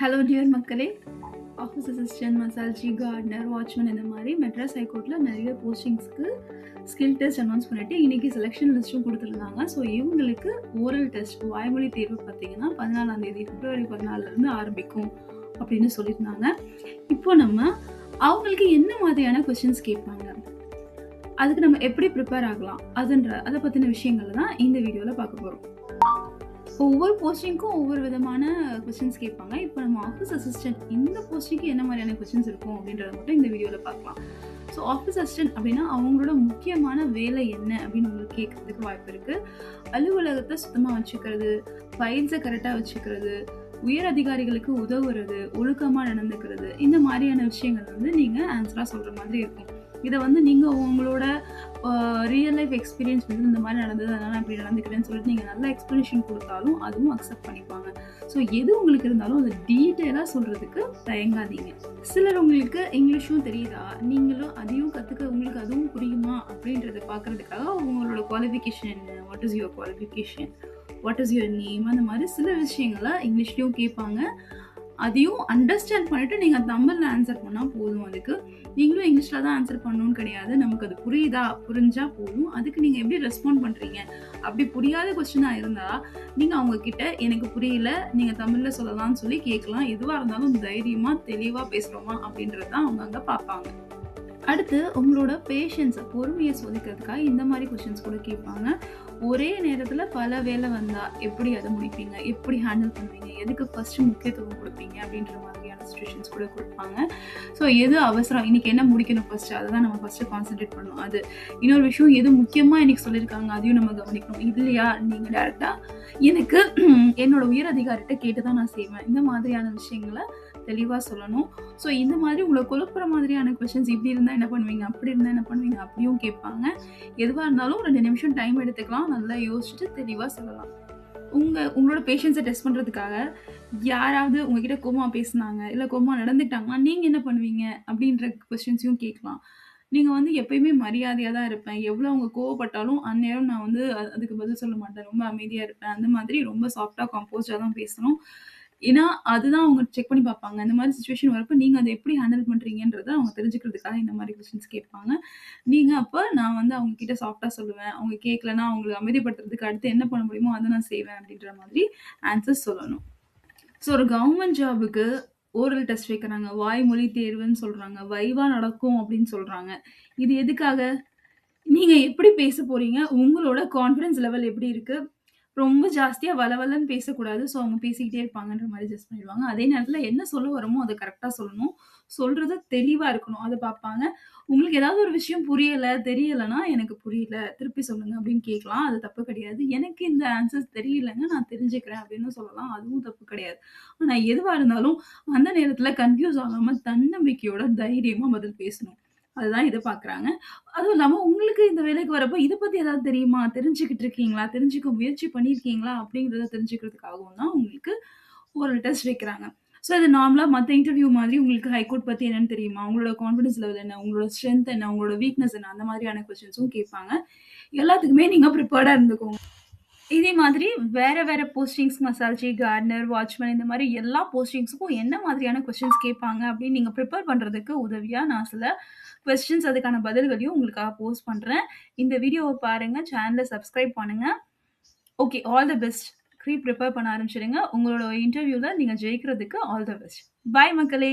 Hello dear மக்களே! Office assistant, மசால்ஜி, gardener, watchman இந்த மாரி மெட்ராஸ் ஹைகோர்ட்ல நெறைய போஸ்டிங்ஸ்க்கு ஸ்கில் டெஸ்ட் அனௌன்ஸ் பண்ணிட்டு, இன்னைக்கு செலக்ஷன் லிஸ்ட்டும் குடுத்துருந்தாங்க. ஸோ இவங்களுக்கு ஓரல் டெஸ்ட் வாய்மொழி தேர்வு பார்த்தீங்கன்னா, 14ஆம் தேதி பிப்ரவரி 14லேருந்து ஆரம்பிக்கும் அப்படின்னு சொல்லியிருந்தாங்க. இப்போ நம்ம அவங்களுக்கு என்ன மாதிரியான கொஸ்டின்ஸ் கேட்பாங்க? அதுக்கு நம்ம எப்படி ப்ரிப்பேர் ஆகலாம்? அத பத்தின விஷயங்கள தான் இந்த வீடியோல பார்க்க போறோம். ஒவ்வொரு போஸ்டிங்க்கும் ஒவ்வொரு விதமான கொஸ்டின்ஸ் கேட்பாங்க. இப்போ நம்ம ஆஃபீஸ் அசிஸ்டன்ட் இந்த போஸ்டிங்க்கு என்ன மாதிரியான கொஸ்டின்ஸ் இருக்கும் அப்படின்றத மட்டும் இந்த வீடியோவில் பார்க்கலாம். ஸோ ஆஃபீஸ் அசிஸ்டன்ட் அப்படின்னா அவங்களோட முக்கியமான வேலை என்ன அப்படின்னு உங்களுக்கு கேட்கறதுக்கு வாய்ப்பு இருக்குது. அலுவலகத்தை சுத்தமாக வச்சுக்கிறது, ஃபைல்ஸை கரெக்டாக வச்சுக்கிறது, உயர் அதிகாரிகளுக்கு உதவுறது, ஒழுக்கமாக நடந்துக்கிறது, இந்த மாதிரியான விஷயங்கள் வந்து நீங்கள் ஆன்சராக சொல்கிற மாதிரி இருக்கும். இதை வந்து நீங்கள் உங்களோட ரியல் லைஃப் எக்ஸ்பீரியன்ஸ் வந்து இந்த மாதிரி நடந்தது, அதனால் நான் இப்படி நடந்துக்கிறேன்னு சொல்லிட்டு நீங்கள் நல்ல எக்ஸ்ப்ளனேஷன் கொடுத்தாலும் அதுவும் அக்செப்ட் பண்ணிப்பாங்க. ஸோ எது உங்களுக்கு இருந்தாலும் அதை டீட்டெயிலாக சொல்கிறதுக்கு தயங்காதீங்க. சிலர் உங்களுக்கு இங்கிலீஷும் தெரியுதா, நீங்களும் அதையும் கற்றுக்க உங்களுக்கு அதுவும் புரியுமா அப்படின்றத பார்க்குறதுக்காக உங்களோட குவாலிஃபிகேஷன் என்ன, what is your qualification, what is your name, அந்த மாதிரி சில விஷயங்களை இங்கிலீஷ்லேயும் கேட்பாங்க. அதையும் அண்டர்ஸ்டாண்ட் பண்ணிட்டு நீங்கள் தமிழில் ஆன்சர் பண்ணால் போதும். அதுக்கு நீங்களும் இங்கிலீஷில் தான் ஆன்சர் பண்ணணும்னு கிடையாது. நமக்கு அது புரிஞ்சால் போதும். அதுக்கு நீங்கள் எப்படி ரெஸ்பாண்ட் பண்ணுறீங்க? அப்படி புரியாத கொஸ்டினாக இருந்தால் நீங்கள் அவங்கக்கிட்ட எனக்கு புரியல, நீங்கள் தமிழில் சொல்லலாம்னு சொல்லி கேட்கலாம். எதுவாக இருந்தாலும் தைரியமாக தெளிவாக பேசுகிறோமா அப்படின்றது தான் அவங்க அங்கே பார்ப்பாங்க. அடுத்து உங்களோட பேஷன்ஸை, பொறுமையை சோதிக்கிறதுக்காக இந்த மாதிரி கொஸ்டின்ஸ் கூட கேட்பாங்க. ஒரே நேரத்தில் பல வேலை வந்தால் எப்படி அதை முடிப்பீங்க, எப்படி ஹேண்டில் பண்ணுவீங்க, எதுக்கு ஃபஸ்ட்டு முக்கியத்துவம் கொடுப்பீங்க அப்படின்ற மாதிரியான சிச்சுவேஷன்ஸ் கூட கொடுப்பாங்க. ஸோ எது அவசரம், இன்றைக்கி என்ன முடிக்கணும் ஃபஸ்ட்டு, அதை தான் நம்ம ஃபஸ்ட்டு கான்சன்ட்ரேட் பண்ணணும். அது இன்னொரு விஷயம், எது முக்கியமாக இன்றைக்கி சொல்லியிருக்காங்க அதையும் நம்ம கவனிக்கணும். இல்லையா நீங்கள் டேரெக்டாக எனக்கு என்னோட உயர் அதிகாரிகிட்ட கேட்டு தான் நான் செய்வேன், இந்த மாதிரியான விஷயங்களை தெளிவாக சொல்லணும். ஸோ இந்த மாதிரி உங்களை குழப்புற மாதிரியான கொஸ்டின்ஸ், இப்படி இருந்தால் என்ன பண்ணுவீங்க, அப்படி இருந்தால் என்ன பண்ணுவீங்க, அப்படியும் கேட்பாங்க. எதுவாக இருந்தாலும் 2 நிமிஷம் டைம் எடுத்துக்கலாம், நல்லா யோசிச்சுட்டு தெளிவாக சொல்லலாம். உங்களோட பேஷன்ஸை டெஸ்ட் பண்ணுறதுக்காக யாராவது உங்ககிட்ட கோவமாக பேசுனாங்க, இல்லை கோவமாக நடந்துக்கிட்டாங்கன்னா நீங்கள் என்ன பண்ணுவீங்க அப்படின்ற கொஸ்டின்ஸையும் கேட்கலாம். நீங்கள் வந்து எப்பயுமே மரியாதையாக தான் இருப்பேன், எவ்வளோ அவங்க கோவப்பட்டாலும் அந்நேரம் நான் வந்து அதுக்கு பதில் சொல்ல மாட்டேன், ரொம்ப அமைதியாக இருப்பேன், அந்த மாதிரி ரொம்ப சாஃப்டாக கம்போஸ்டாக தான் பேசணும். ஏன்னா அதுதான் அவங்க செக் பண்ணி பார்ப்பாங்க. இந்த மாதிரி சிச்சுவேஷன் வரப்போ நீங்கள் அதை எப்படி ஹேண்டில் பண்ணுறீங்கன்றதை அவங்க தெரிஞ்சுக்கிறதுக்காக இந்த மாதிரி கொஸ்டின்ஸ் கேட்பாங்க. நீங்கள் அப்போ நான் வந்து அவங்க கிட்ட சாஃப்டாக சொல்லுவேன், அவங்க கேட்கலன்னா அவங்களை அமைதிப்படுத்துறதுக்கு அடுத்து என்ன பண்ண முடியுமோ அதை நான் செய்வேன் அப்படின்ற மாதிரி ஆன்சர்ஸ் சொல்லணும். ஸோ ஒரு கவர்மெண்ட் ஜாபுக்கு ஓரல் டெஸ்ட் வைக்கிறாங்க, வாய்மொழி தேர்வுன்னு சொல்கிறாங்க, வைவா நடக்கும் அப்படின்னு சொல்கிறாங்க. இது எதுக்காக? நீங்கள் எப்படி பேச போகிறீங்க, உங்களோட கான்ஃபிடன்ஸ் லெவல் எப்படி இருக்குது, ரொம்ப ஜாஸ்தியாக வளவலன்னு பேசக்கூடாது. ஸோ அவங்க பேசிக்கிட்டே இருப்பாங்கன்ற மாதிரி ஜஸ்ட் பண்ணிடுவாங்க. அதே நேரத்தில் என்ன சொல்ல வரமோ அதை கரெக்டாக சொல்லணும், சொல்கிறது தெளிவாக இருக்கணும், அதை பார்ப்பாங்க. உங்களுக்கு ஏதாவது ஒரு விஷயம் புரியலை, தெரியலைன்னா எனக்கு புரியல, திருப்பி சொல்லுங்க அப்படின்னு கேட்கலாம், அது தப்பு கிடையாது. எனக்கு இந்த ஆன்சர்ஸ் தெரியலைங்க, நான் தெரிஞ்சுக்கிறேன் அப்படின்னு சொல்லலாம், அதுவும் தப்பு கிடையாது. ஆனால் எதுவாக இருந்தாலும் அந்த நேரத்தில் கன்ஃபியூஸ் ஆகாமல் தன்னம்பிக்கையோட தைரியமாக பதில் பேசணும். அதுதான் இதை பார்க்குறாங்க. அதுவும் இல்லாமல் உங்களுக்கு இந்த வேலைக்கு வரப்போ இதை பற்றி ஏதாவது தெரியுமா, தெரிஞ்சுக்கிட்டு இருக்கீங்களா, தெரிஞ்சுக்க முயற்சி பண்ணியிருக்கீங்களா அப்படிங்கிறத தெரிஞ்சுக்கிறதுக்காகவும் தான் உங்களுக்கு ஒரு டெஸ்ட் வைக்கிறாங்க. ஸோ இது நார்மலாக மற்ற இன்டர்வியூ மாதிரி உங்களுக்கு ஹைகோர்ட் பற்றி என்னென்னு தெரியுமா, உங்களோட கான்ஃபிடன்ஸ் லெவல் என்ன, உங்களோட ஸ்ட்ரென்த் என்ன, உங்களோட வீக்னஸ் என்ன, அந்த மாதிரியான கொஸ்டின்ஸும் கேட்பாங்க. எல்லாத்துக்குமே நீங்கள் ப்ரிப்பேர்டாக இருந்துக்கோங்க. இதே மாதிரி வேற போஸ்டிங்ஸ், மசால்ஜி, கார்டனர், வாட்ச்மேன் இந்த மாதிரி எல்லா போஸ்டிங்ஸுக்கும் என்ன மாதிரியான கொஸ்டின்ஸ் கேட்பாங்க அப்படின்னு நீங்கள் ப்ரிப்பேர் பண்ணுறதுக்கு உதவியாக நான் சில கொஸ்டின்ஸ், அதுக்கான பதில்களையும் உங்களுக்காக போஸ்ட் பண்ணுறேன். இந்த வீடியோவை பாருங்கள், சேனலை சப்ஸ்கிரைப் பண்ணுங்கள். Okay, all the best. Prepare பண்ண ஆரம்பிச்சிடுங்க. உங்களோட இன்டர்வியூவில் நீங்கள் ஜெயிக்கிறதுக்கு ஆல் த பெஸ்ட். பாய் மக்களே.